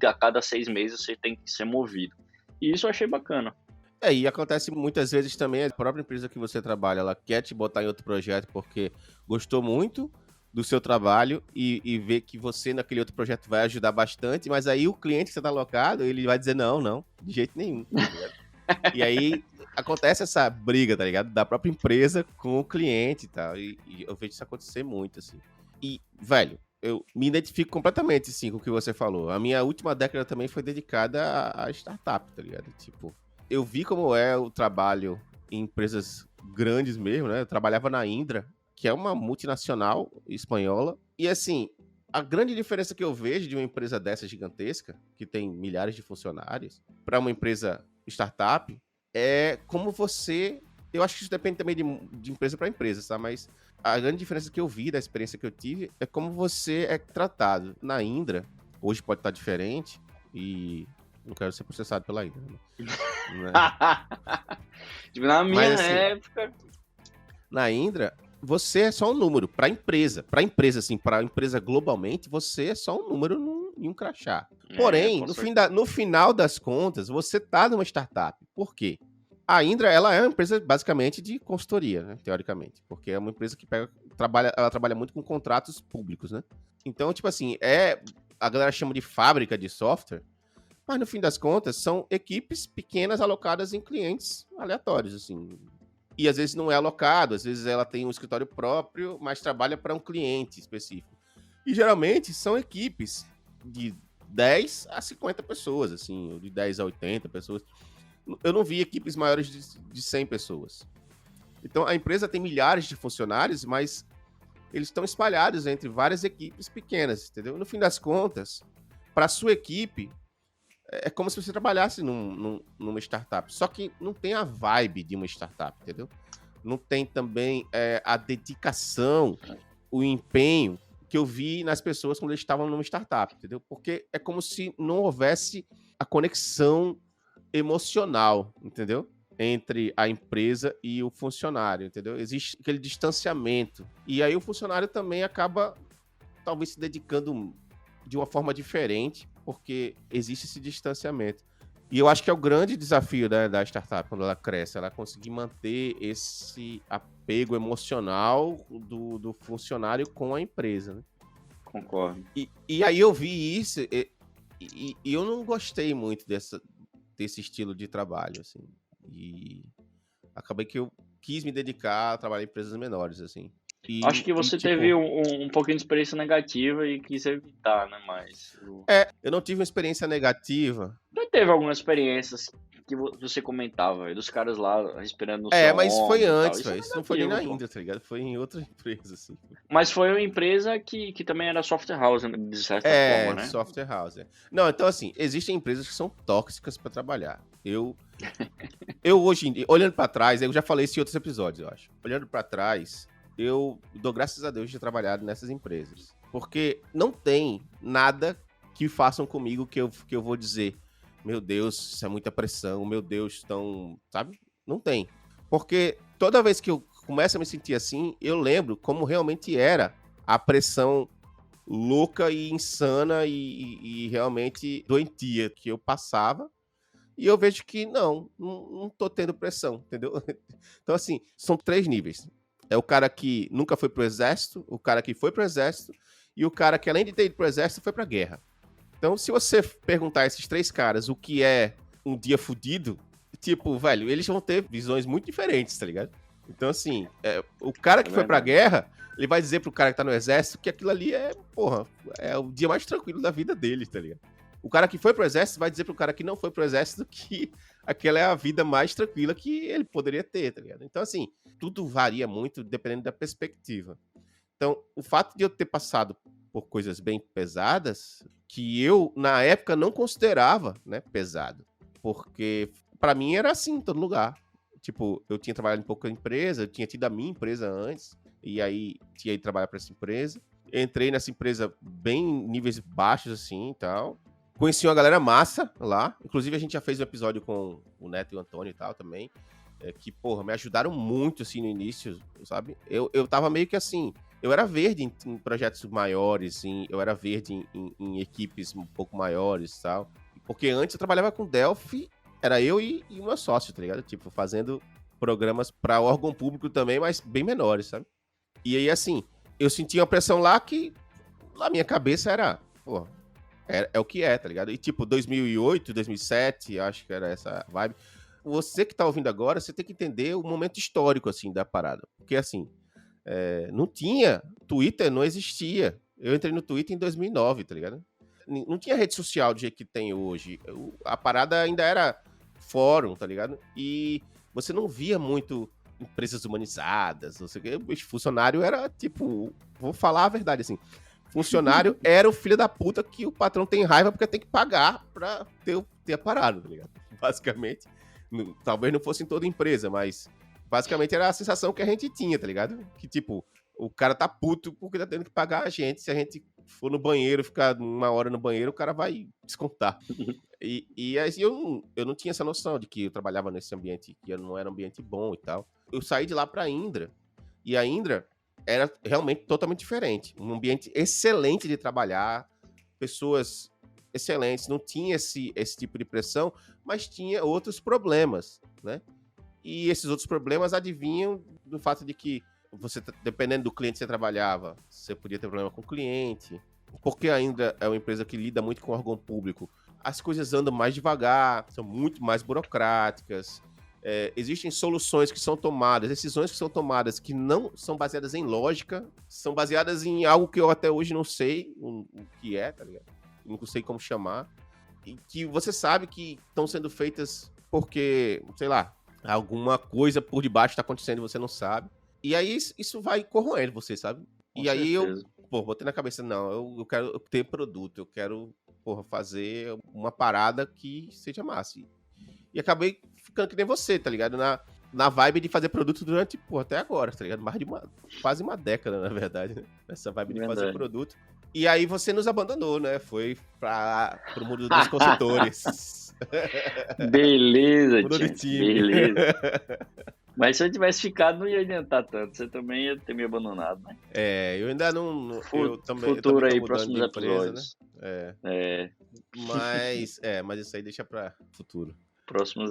A cada 6 meses você tem que ser movido. E isso eu achei bacana. E acontece muitas vezes também, a própria empresa que você trabalha, ela quer te botar em outro projeto porque gostou muito do seu trabalho e vê que você naquele outro projeto vai ajudar bastante, mas aí o cliente que você tá alocado, ele vai dizer não, não, de jeito nenhum, tá ligado? E aí acontece essa briga, tá ligado? Da própria empresa com o cliente e tal, e eu vejo isso acontecer muito, assim. E, velho, eu me identifico completamente, sim, com o que você falou. A minha última década também foi dedicada a startup, tá ligado? Tipo, eu vi como é o trabalho em empresas grandes mesmo, né? Eu trabalhava na Indra, que é uma multinacional espanhola. E assim, a grande diferença que eu vejo de uma empresa dessa gigantesca, que tem milhares de funcionários, para uma empresa startup, é como você. Eu acho que isso depende também de empresa para empresa, tá? Mas a grande diferença que eu vi da experiência que eu tive é como você é tratado. Na Indra, hoje pode estar diferente, e não quero ser processado pela Indra, né? Tipo, na Mas minha assim, época. na Indra, você é só um número para empresa. Para empresa, assim, para empresa globalmente, você é só um número em um crachá. Porém, Com certeza. no final das contas, você tá numa startup. Por quê? A Indra, ela é uma empresa basicamente de consultoria, né, teoricamente, porque é uma empresa que ela trabalha muito com contratos públicos, né? Então, tipo assim, a galera chama de fábrica de software, mas no fim das contas são equipes pequenas alocadas em clientes aleatórios, assim. E às vezes não é alocado, às vezes ela tem um escritório próprio, mas trabalha para um cliente específico. E geralmente são equipes de 10 a 50 pessoas, assim, ou de 10 a 80 pessoas. Eu não vi equipes maiores de 100 pessoas. Então a empresa tem milhares de funcionários, mas eles estão espalhados entre várias equipes pequenas, entendeu? No fim das contas, para a sua equipe, é como se você trabalhasse numa startup. Só que não tem a vibe de uma startup, entendeu? Não tem também a dedicação, o empenho que eu vi nas pessoas quando eles estavam numa startup, entendeu? Porque é como se não houvesse a conexão emocional, entendeu? Entre a empresa e o funcionário, entendeu? Existe aquele distanciamento. E aí o funcionário também acaba, talvez, se dedicando de uma forma diferente, porque existe esse distanciamento. E eu acho que é o grande desafio da startup, quando ela cresce, ela conseguir manter esse apego emocional do funcionário com a empresa, né? Concordo. E aí eu vi isso e eu não gostei muito desse estilo de trabalho, assim. E acabei que eu quis me dedicar a trabalhar em empresas menores, assim. Acho que você teve um pouquinho de experiência negativa e quis evitar, né? Mas. Eu não tive uma experiência negativa. Já teve algumas experiências que você comentava, véio, dos caras lá respirando no seu mas foi ombro e tal. antes, velho. Isso não foi nem na Índia, tá ligado? Foi em outra empresa, assim. Mas foi uma empresa que também era software house, de certa forma, né? Software house. Não, então assim, existem empresas que são tóxicas pra trabalhar. Eu hoje em dia, olhando pra trás, eu já falei isso em outros episódios, eu acho. Olhando pra trás, eu dou graças a Deus de ter trabalhado nessas empresas. Porque não tem nada que façam comigo que eu vou dizer, meu Deus, isso é muita pressão, meu Deus, sabe? Não tem. Porque toda vez que eu começo a me sentir assim, eu lembro como realmente era a pressão louca e insana e realmente doentia que eu passava. E eu vejo que não tô tendo pressão, entendeu? Então, assim, são 3 níveis. É o cara que nunca foi pro exército, o cara que foi pro exército e o cara que, além de ter ido pro exército, foi pra guerra. Então, se você perguntar a esses 3 caras o que é um dia fudido, tipo, velho, eles vão ter visões muito diferentes, tá ligado? Então, assim, o cara que foi pra guerra, ele vai dizer pro cara que tá no exército que aquilo ali é o dia mais tranquilo da vida dele, tá ligado? O cara que foi pro exército vai dizer pro cara que não foi pro exército que aquela é a vida mais tranquila que ele poderia ter, tá ligado? Então, assim, tudo varia muito dependendo da perspectiva. Então, o fato de eu ter passado por coisas bem pesadas, que eu, na época, não considerava, né, pesado. Porque, pra mim, era assim em todo lugar. Tipo, eu tinha trabalhado em pouca empresa, eu tinha tido a minha empresa antes, e aí tinha ido trabalhar pra essa empresa. Entrei nessa empresa bem em níveis baixos, assim, e tal. Conheci uma galera massa lá. Inclusive, a gente já fez um episódio com o Neto e o Antônio e tal também. Que, porra, me ajudaram muito, assim, no início, sabe? Eu tava meio que assim... Eu era verde em projetos maiores, assim, eu era verde em equipes um pouco maiores e tal. Porque antes eu trabalhava com Delphi, era eu e o meu sócio, tá ligado? Tipo, fazendo programas pra órgão público também, mas bem menores, sabe? E aí, assim, eu sentia uma pressão lá que, na minha cabeça, era... Pô, é o que é, tá ligado? E tipo, 2008, 2007, acho que era essa vibe. Você que tá ouvindo agora, você tem que entender o momento histórico, assim, da parada. Porque, assim, não tinha... Twitter não existia. Eu entrei no Twitter em 2009, tá ligado? Não tinha rede social do jeito que tem hoje. A parada ainda era fórum, tá ligado? E você não via muito empresas humanizadas, não sei o quê. O funcionário era, tipo... Vou falar a verdade, assim... Funcionário era o filho da puta que o patrão tem raiva porque tem que pagar pra ter a parada, tá ligado? Basicamente. Talvez não fosse em toda empresa, mas basicamente era a sensação que a gente tinha, tá ligado? Que, tipo, o cara tá puto porque tá tendo que pagar a gente. Se a gente for no banheiro, ficar 1 hora no banheiro, o cara vai descontar. E aí eu não tinha essa noção de que eu trabalhava nesse ambiente, que não era um ambiente bom e tal. Eu saí de lá pra Indra. E a Indra era realmente totalmente diferente. Um ambiente excelente de trabalhar, pessoas excelentes, não tinha esse tipo de pressão, mas tinha outros problemas, né? E esses outros problemas adivinham do fato de que você, dependendo do cliente que você trabalhava, você podia ter problema com o cliente, porque ainda é uma empresa que lida muito com órgão público. As coisas andam mais devagar, são muito mais burocráticas, existem soluções que são tomadas, decisões que são tomadas que não são baseadas em lógica, são baseadas em algo que eu até hoje não sei o que é, tá ligado? Não sei como chamar. E que você sabe que estão sendo feitas porque, sei lá, alguma coisa por debaixo tá acontecendo e você não sabe. E aí isso vai corroendo você, sabe? Com E aí certeza. botei na cabeça, não, eu quero ter produto, eu quero, fazer uma parada que seja massa. E acabei ficando que nem você, tá ligado? Na vibe de fazer produto durante, até agora, tá ligado? Quase uma década, na verdade, né? Essa vibe de fazer Verdade. produto. E aí você nos abandonou, né? Foi pro mundo dos consultores. Beleza, Mudou de Tiago. time. Beleza. Mas se eu tivesse ficado, não ia adiantar tanto. Você também ia ter me abandonado, né? Eu ainda não. Eu também Futuro tô aí, mudando de próximos empresa, né? episódios. Mas isso aí deixa pra futuro. Próximos.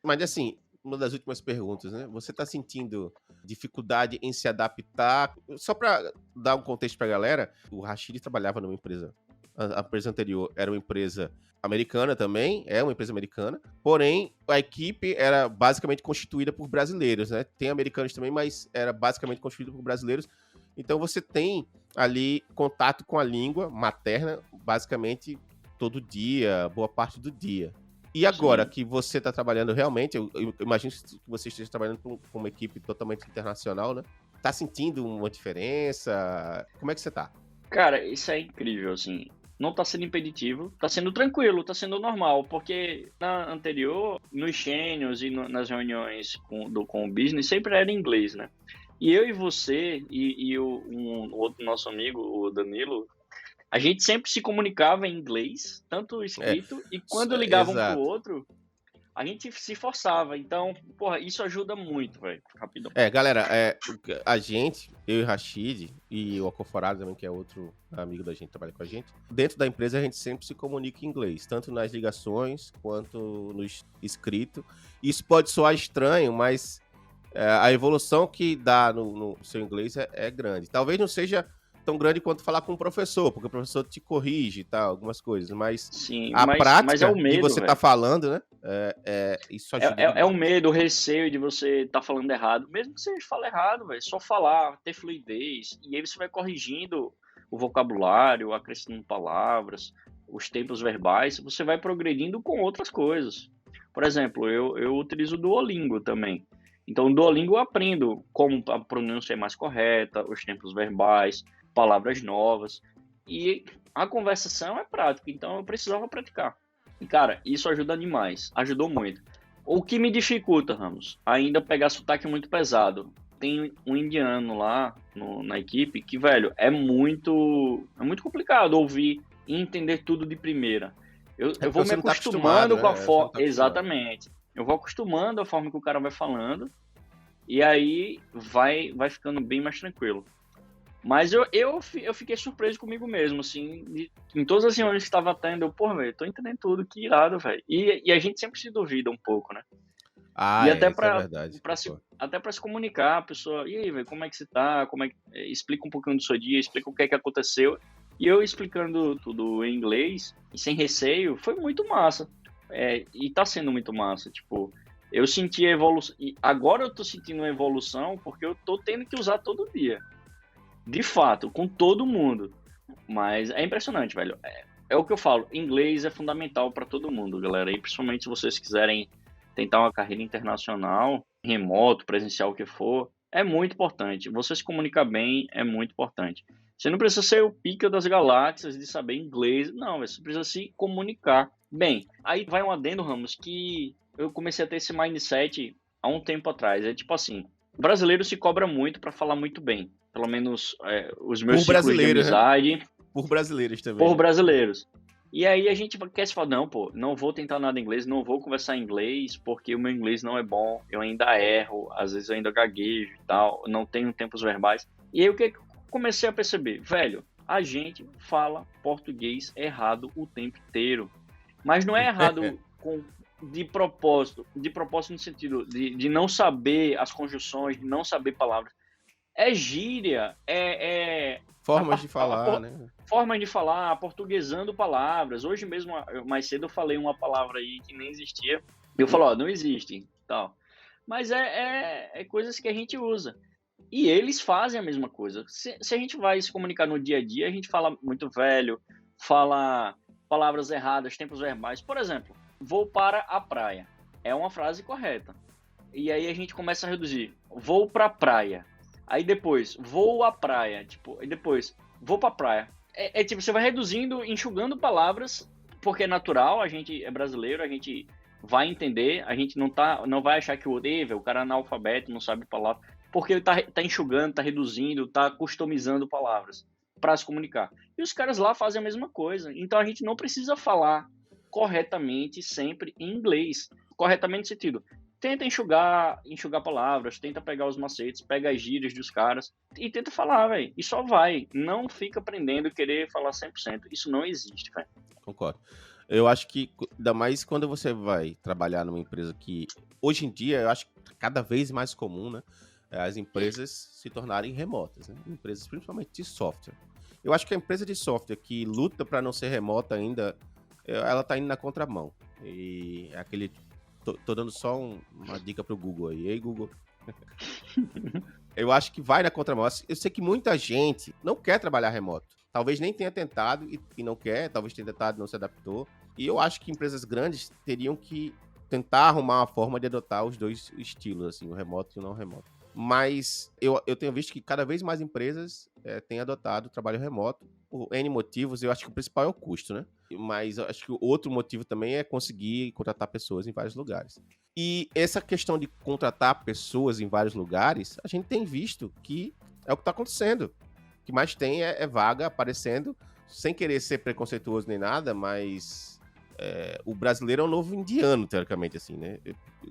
Mas assim, uma das últimas perguntas, né? Você tá sentindo dificuldade em se adaptar? Só pra dar um contexto pra galera, o Rashid trabalhava numa empresa. A empresa anterior era uma empresa americana também, é uma empresa americana. Porém, a equipe era basicamente constituída por brasileiros, né? Tem americanos também, mas era basicamente constituída por brasileiros. Então você tem ali contato com a língua materna, basicamente todo dia, boa parte do dia. E agora Sim. que você está trabalhando realmente, eu imagino que você esteja trabalhando com uma equipe totalmente internacional, né? Tá sentindo uma diferença? Como é que você tá? Cara, isso é incrível, assim. Não tá sendo impeditivo, tá sendo tranquilo, tá sendo normal, porque na anterior, nos chênios e nas reuniões com o business, sempre era em inglês, né? E eu e você e um outro nosso amigo, o Danilo, a gente sempre se comunicava em inglês, tanto É, escrito, e quando ligava um pro exato. outro, a gente se forçava. Então, porra, isso ajuda muito, velho. Rapidão. Galera, a gente, eu e o Rashid, e o Alcoforado também, que é outro amigo da gente que trabalha com a gente, dentro da empresa a gente sempre se comunica em inglês, tanto nas ligações quanto no escrito. Isso pode soar estranho, mas a evolução que dá no seu inglês é grande. Talvez não seja tão grande quanto falar com um professor, porque o professor te corrige e tal, algumas coisas, mas Sim, a mas é o prática de medo, você estar velho. falando, né, isso ajuda É o demais. medo, o receio de você estar falando errado. Mesmo que você fale errado, velho, só falar, ter fluidez. E aí você vai corrigindo o vocabulário, acrescentando palavras, os tempos verbais. Você vai progredindo com outras coisas. Por exemplo, eu utilizo o Duolingo também. Então, o Duolingo eu aprendo como a pronúncia é mais correta, os tempos verbais, palavras novas. E a conversação é prática, então eu precisava praticar. E, cara, isso ajuda demais. Ajudou muito. O que me dificulta, Ramos, ainda pegar sotaque muito pesado. Tem um indiano lá na equipe que, velho, é muito complicado ouvir e entender tudo de primeira. É Eu porque vou me você não tá acostumado, acostumando com a né? Você não forma. tá acostumado. Exatamente. Eu vou acostumando a forma que o cara vai falando e aí vai ficando bem mais tranquilo. Mas eu fiquei surpreso comigo mesmo, assim, em todas as reuniões que estava tendo, porra, velho, tô entendendo tudo, que irado, velho. E a gente sempre se duvida um pouco, né? E até Isso é pra, verdade. até pra se comunicar, a pessoa, e aí, velho, como é que você tá? Explica um pouquinho do seu dia, explica o que é que aconteceu. E eu explicando tudo em inglês, e sem receio, foi muito massa. E tá sendo muito massa, tipo, eu senti a evolução, e agora eu tô sentindo uma evolução porque eu tô tendo que usar todo dia. De fato, com todo mundo. Mas é impressionante, velho. É o que eu falo, inglês é fundamental para todo mundo, galera. E principalmente se vocês quiserem tentar uma carreira internacional, remoto, presencial, o que for, é muito importante. Você se comunicar bem é muito importante. Você não precisa ser o pica das galáxias de saber inglês, não, você precisa se comunicar bem. Aí vai um adendo, Ramos, que eu comecei a ter esse mindset há um tempo atrás. É tipo assim, o brasileiro se cobra muito para falar muito bem. Pelo menos os meus Por ciclos de brasileiros, né? amizade, Por brasileiros também, por né? brasileiros. E aí a gente quer se falar, não, pô, não vou tentar nada em inglês, não vou conversar em inglês, porque o meu inglês não é bom, eu ainda erro, às vezes eu ainda gaguejo e tal, não tenho tempos verbais. E aí o que eu comecei a perceber? Velho, a gente fala português errado o tempo inteiro. Mas não é errado de propósito no sentido de não saber as conjunções, de não saber palavras. É gíria, Formas de falar, né? forma de falar, aportuguesando palavras. Hoje mesmo, mais cedo, eu falei uma palavra aí que nem existia. Eu falo, ó, não existe. e tal. Mas é coisas que a gente usa. E eles fazem a mesma coisa. Se a gente vai se comunicar no dia a dia, a gente fala muito velho, fala palavras erradas, tempos verbais. Por exemplo, vou para a praia. É uma frase correta. E aí a gente começa a reduzir. Vou pra praia. Aí depois, vou à praia. Tipo, e depois, vou pra praia. Tipo, você vai reduzindo, enxugando palavras, porque é natural, a gente é brasileiro, a gente vai entender, a gente não vai achar que o cara é analfabeto, não sabe palavra, porque ele tá enxugando, tá reduzindo, tá customizando palavras para se comunicar. E os caras lá fazem a mesma coisa. Então a gente não precisa falar corretamente sempre em inglês. Corretamente no sentido, tenta enxugar palavras, tenta pegar os macetes, pega as gírias dos caras e tenta falar, velho. E só vai. Não fica aprendendo querer falar 100%. Isso não existe, velho. Concordo. Eu acho que, ainda mais quando você vai trabalhar numa empresa que, hoje em dia, eu acho que cada vez mais comum, né? As empresas se tornarem remotas, né? Empresas principalmente de software. Eu acho que a empresa de software que luta para não ser remota ainda, ela tá indo na contramão. E é aquele... Tô dando só uma dica pro Google aí. Ei, Google. Eu acho que vai na contramão. Eu sei que muita gente não quer trabalhar remoto. Talvez nem tenha tentado e não quer, talvez tenha tentado e não se adaptou. E eu acho que empresas grandes teriam que tentar arrumar uma forma de adotar os dois estilos, assim, o remoto e o não remoto. Mas eu tenho visto que cada vez mais empresas têm adotado o trabalho remoto. Por N motivos, eu acho que o principal é o custo, né? Mas eu acho que o outro motivo também é conseguir contratar pessoas em vários lugares. E essa questão de contratar pessoas em vários lugares, a gente tem visto que é o que está acontecendo. O que mais tem é vaga aparecendo, sem querer ser preconceituoso nem nada, mas o brasileiro é o novo indiano, teoricamente, assim, né?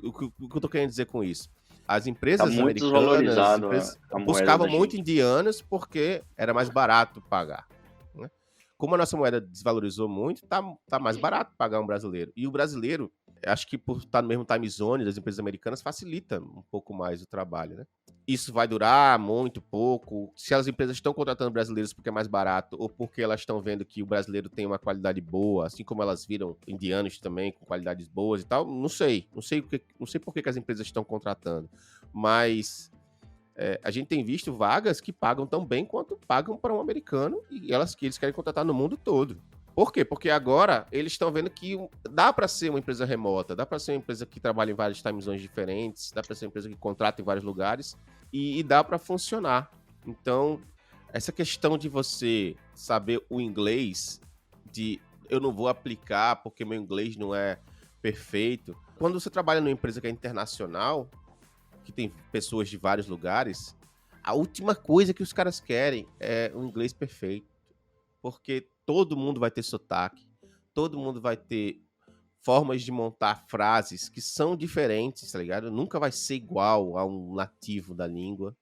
O que eu tô querendo dizer com isso? As empresas Tá muito americanas desvalorizado a moeda buscavam da muito gente. indianos porque era mais barato pagar, né? Como a nossa moeda desvalorizou muito, tá mais barato pagar um brasileiro. E o brasileiro, acho que por estar no mesmo time zone das empresas americanas, facilita um pouco mais o trabalho, né? Isso vai durar muito pouco. Se as empresas estão contratando brasileiros porque é mais barato ou porque elas estão vendo que o brasileiro tem uma qualidade boa, assim como elas viram indianos também com qualidades boas e tal, não sei. Não sei por que as empresas estão contratando. Mas a gente tem visto vagas que pagam tão bem quanto pagam para um americano e que eles querem contratar no mundo todo. Por quê? Porque agora eles estão vendo que dá para ser uma empresa remota, dá para ser uma empresa que trabalha em vários time zones diferentes, dá para ser uma empresa que contrata em vários lugares e dá para funcionar. Então, essa questão de você saber o inglês, de eu não vou aplicar porque meu inglês não é perfeito. Quando você trabalha numa empresa que é internacional, que tem pessoas de vários lugares, a última coisa que os caras querem é um inglês perfeito. Porque todo mundo vai ter sotaque, todo mundo vai ter formas de montar frases que são diferentes, tá ligado? Nunca vai ser igual a um nativo da língua.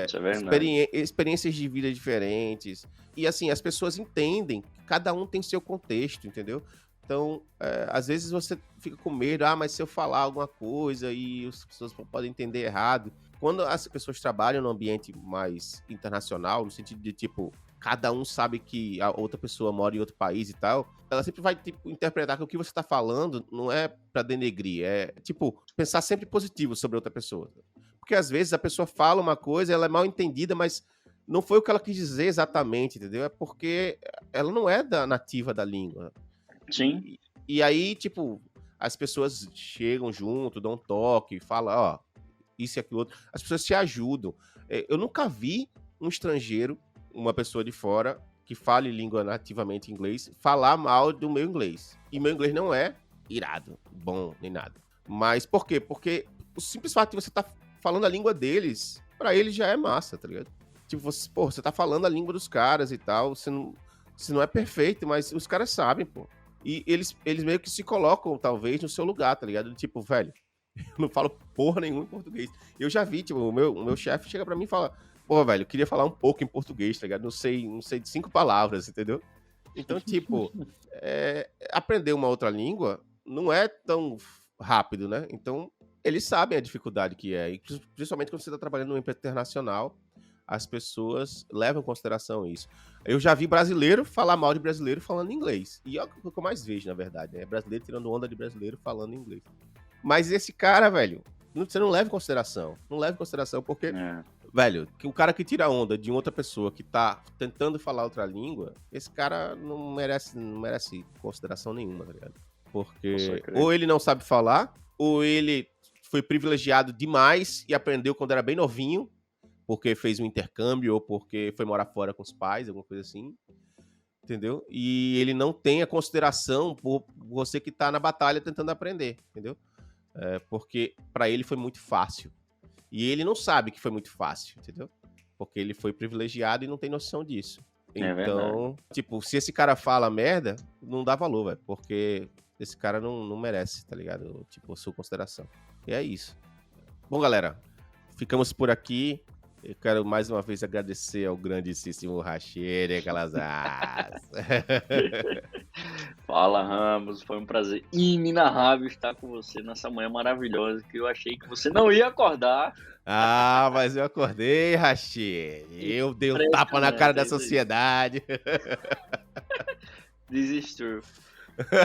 Isso é verdade. Experiências de vida diferentes. E assim, as pessoas entendem que cada um tem seu contexto, entendeu? Então, às vezes você fica com medo, mas se eu falar alguma coisa e as pessoas podem entender errado. Quando as pessoas trabalham num ambiente mais internacional, no sentido de, tipo, cada um sabe que a outra pessoa mora em outro país e tal, ela sempre vai, tipo, interpretar que o que você tá falando não é pra denegrir, é, tipo, pensar sempre positivo sobre outra pessoa. Porque às vezes a pessoa fala uma coisa, ela é mal entendida, mas não foi o que ela quis dizer exatamente, entendeu? É porque ela não é nativa da língua. Sim. E aí, tipo, as pessoas chegam junto, dão um toque, falam, ó, isso e aquilo outro. As pessoas se ajudam. Eu nunca vi um estrangeiro, uma pessoa de fora, que fale língua nativamente inglês, falar mal do meu inglês. E meu inglês não é irado, bom, nem nada. Mas por quê? Porque o simples fato de você estar falando a língua deles, pra eles já é massa, tá ligado? Tipo, você tá falando a língua dos caras e tal, você não é perfeito, mas os caras sabem, pô. E eles meio que se colocam, talvez, no seu lugar, tá ligado? Tipo, velho, eu não falo porra nenhuma em português. Eu já vi, tipo, o meu chefe chega pra mim e fala, pô, velho, eu queria falar um pouco em português, tá ligado? Não sei de 5 palavras, entendeu? Então, tipo, aprender uma outra língua não é tão rápido, né? Então, eles sabem a dificuldade que é. E principalmente quando você tá trabalhando numa empresa internacional, as pessoas levam em consideração isso. Eu já vi brasileiro falar mal de brasileiro falando inglês. E é o que eu mais vejo, na verdade. É brasileiro tirando onda de brasileiro falando inglês. Mas esse cara, velho, você não leva em consideração. Não leva em consideração porque, velho, que o cara que tira onda de outra pessoa que tá tentando falar outra língua, esse cara não merece consideração nenhuma, tá ligado? Porque ou ele não sabe falar, ou ele foi privilegiado demais e aprendeu quando era bem novinho, porque fez um intercâmbio ou porque foi morar fora com os pais, alguma coisa assim. Entendeu? E ele não tem a consideração por você que tá na batalha tentando aprender, entendeu? Porque para ele foi muito fácil. E ele não sabe que foi muito fácil, entendeu? Porque ele foi privilegiado e não tem noção disso. Então, tipo, se esse cara fala merda, não dá valor, velho. Porque esse cara não merece, tá ligado? Tipo, a sua consideração. E é isso. Bom, galera, ficamos por aqui. Eu quero mais uma vez agradecer ao grandíssimo Rachere Calazars. Fala, Ramos. Foi um prazer inenarrável estar com você nessa manhã maravilhosa que eu achei que você não ia acordar. Ah, mas eu acordei, Rachere. Eu dei um tapa na cara da sociedade. Desistiu.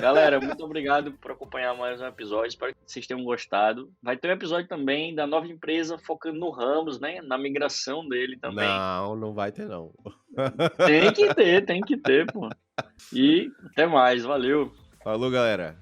Galera, muito obrigado por acompanhar mais um episódio. Espero que vocês tenham gostado. Vai ter um episódio também da nova empresa focando no Ramos, né? Na migração dele também. Não vai ter, não. Tem que ter, pô. E até mais. Valeu. Falou, galera.